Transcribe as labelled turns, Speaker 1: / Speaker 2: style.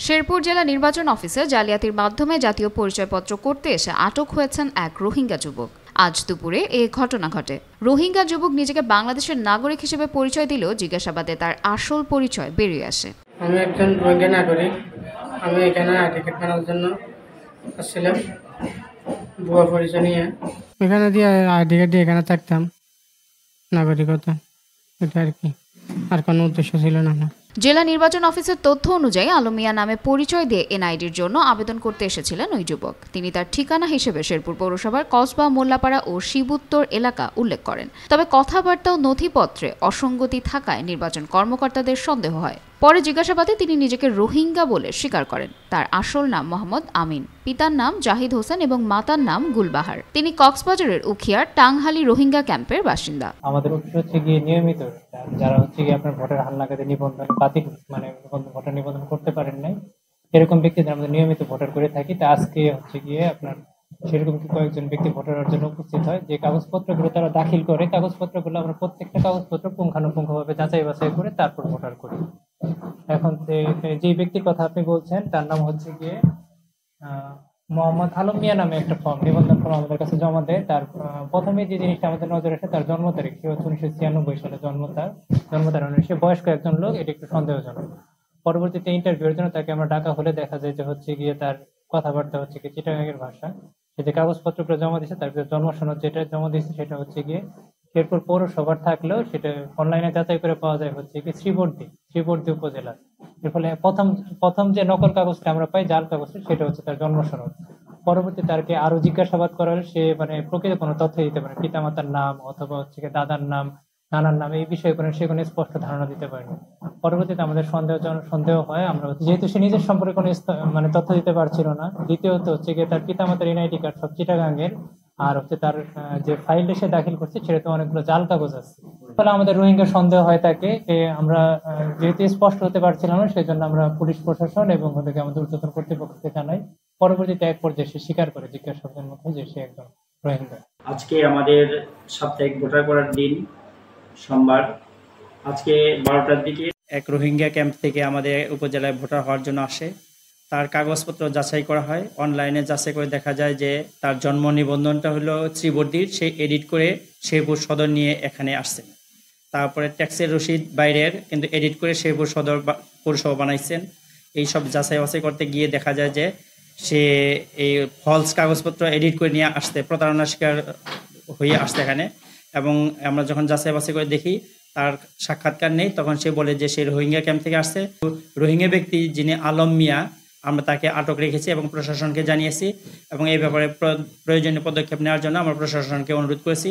Speaker 1: শেরপুর জেলা নির্বাচন অফিসে জালিয়াতির মাধ্যমে জাতীয় পরিচয়পত্র করতে এসে আটক হয়েছেন এক রোহিঙ্গা যুবক। আজ দুপুরে এ ঘটনা ঘটে। রোহিঙ্গা যুবক নিজেকে বাংলাদেশের নাগরিক হিসেবে পরিচয় দিলেও জিজ্ঞাসাবাদে তার আসল পরিচয় বেরিয়ে আসে।
Speaker 2: আমি একজন রোহিঙ্গা নাগরিক। আমি এখানে টিকিট বানানোর জন্য আসছিলাম ভুয়া পরিচয় নিয়ে। এখানে দিয়ে আইডি কার্ড দিয়ে এখানে থাকতাম, নাগরিকতা, এটা আর কি, আর কোনো উদ্দেশ্য ছিল না।
Speaker 1: জেলা নির্বাচন অফিসের তথ্য অনুযায়ী আলম মিয়া নামে পরিচয় দিয়ে এনআইডির জন্য আবেদন করতে এসেছিলেন ওই যুবক। তিনি তার ঠিকানা হিসেবে শেরপুর পৌরসভার কসবা, মোল্লাপাড়া ও শিবুত্তর এলাকা উল্লেখ করেন। তবে কথাবার্তা ও নথিপত্রে অসঙ্গতি থাকায় নির্বাচন কর্মকর্তাদের সন্দেহ হয়। পরে জিজ্ঞাসাবাদে তিনি নিজেকে রোহিঙ্গা বলে স্বীকার করেন। তার আসল নাম মোহাম্মদ আমিন, পিতার নাম জাহিদ হোসেন এবং মাতার নাম গুলবাহার। তিনি কক্সবাজারের উখিয়ার টাংহালি রোহিঙ্গা ক্যাম্পের বাসিন্দা।
Speaker 3: আমাদের উদ্দেশ্য হচ্ছে গিয়ে নিয়মিত যারা হচ্ছে গিয়ে আপনার ভোটার হালনাগাদে নিবন্ধন বাতিল, মানে ভোটার নিবন্ধন করতে পারেন নাই, এরকম ব্যক্তিদের আমাদের নিয়মিত ভোটার করে থাকি। তা আজকে হচ্ছে গিয়ে আপনার সেরকম কয়েকজন ব্যক্তি ভোটারের জন্য উপস্থিত হয়। যে কাগজপত্রগুলো তারা দাখিল করে, কাগজপত্রগুলো আমরা প্রত্যেকটা কাগজপত্র পুঙ্খানুপুঙ্খভাবে যাচাই বাছাই করে তারপর ভোটার করি। এখন যে ব্যক্তির কথা আপনি বলছেন তার নাম হচ্ছে গিয়ে মোহাম্মদ আলম মিয়া নামে একটা ফর্ম, নিবন্ধন ফর্ম আমাদের কাছে জমা দেয়। তার প্রথমে যে জিনিসটা আমাদের নজরে আসে তার জন্ম তারিখ, সে হচ্ছে 1996 সালে জন্ম। সে বয়স্ক একজন লোক, এটা একটু সন্দেহজনক। পরবর্তীতে ইন্টারভিউর জন্য তাকে আমরা ডাকা হলে দেখা যায় যে হচ্ছে গিয়ে তার কথাবার্তা হচ্ছে গিয়ে চিটাগাংয়ের ভাষা। সে যে কাগজপত্রগুলো জমা দিয়েছে তার জন্ম সনদ যেটা জমা দিয়েছে সেটা হচ্ছে গিয়ে শেরপুর পৌরসভার থাকলেও সেটা অনলাইনে যাচাই করে পাওয়া যায় হচ্ছে কি শ্রীবর্দী উপজেলা। এর ফলে প্রথম যে নকল কাগজটা আমরা পাই, জাল কাগজটা, সেটা হচ্ছে তার জন্ম সনদ। পরবর্তীতে তাকে আরো জিজ্ঞাসাবাদ করার সে মানে প্রকৃত কোনো তথ্য দিতে পারে, পিতামাতার নাম অথবা হচ্ছে দাদার নাম, নানার নাম, এই বিষয়ে সে কোনো স্পষ্ট ধারণা দিতে পারেনি। পরবর্তীতে আমাদের সন্দেহ হয়, আমরা যেহেতু সে নিজের সম্পর্কে কোনো মানে তথ্য দিতে পারছিল না। দ্বিতীয়ত হচ্ছে গিয়ে তার পিতামাতার এনআইডি কার্ড সব চিটাগাংয়ের, আর হচ্ছে তার যে ফাইল সে দাখিল করছে সেটাতে অনেকগুলো জাল কাগজ আছে। ফলে আমাদের রোহিঙ্গা সন্দেহ হয় তাকে। আমরা যেহেতু স্পষ্ট হতে পারছিলাম না, সেই জন্য আমরা পুলিশ প্রশাসন এবং ওদেরকে আমাদের ঊর্ধ্বতন কর্তৃপক্ষকে জানাই। পরবর্তীতে এক পর্যায়ে সে স্বীকার করে জিজ্ঞাসাবাদের মধ্যে যে সে একজন রোহিঙ্গা।
Speaker 4: আজকে আমাদের সাপ্তাহিক ভোটার করার দিন, সোমবার। আজকে 12টার দিকে এক রোহিঙ্গা ক্যাম্প থেকে আমাদের উপজেলায় ভোটার হওয়ার জন্য আসে। তার কাগজপত্র যাচাই করা হয়। অনলাইনে যাচাই করে দেখা যায় যে তার জন্ম নিবন্ধনটা হলো শ্রীবর্দীর, সে এডিট করে শেরপুর সদর নিয়ে এখানে আসছে। তারপরে ট্যাক্সের রসিদ বাইরের, কিন্তু এডিট করে শেরপুর সদর পৌরসভা বানাইছেন। এই সব যাচাই বাছাই করতে গিয়ে দেখা যায় যে সে এই ফলস কাগজপত্র এডিট করে নিয়ে আসতে, প্রতারণার শিকার হয়ে আসছে এখানে। এবং আমরা যখন যাচাই বাছাই করে দেখি তার সাক্ষাৎকার নেই, তখন সে বলে যে সে রোহিঙ্গা ক্যাম্প থেকে আসছে। রোহিঙ্গা ব্যক্তি যিনি আলম মিয়া, আমরা তাকে আটক রেখেছি এবং প্রশাসনকে জানিয়েছি, এবং এই ব্যাপারে প্রয়োজনীয় পদক্ষেপ নেওয়ার জন্য আমরা প্রশাসনকে অনুরোধ করেছি।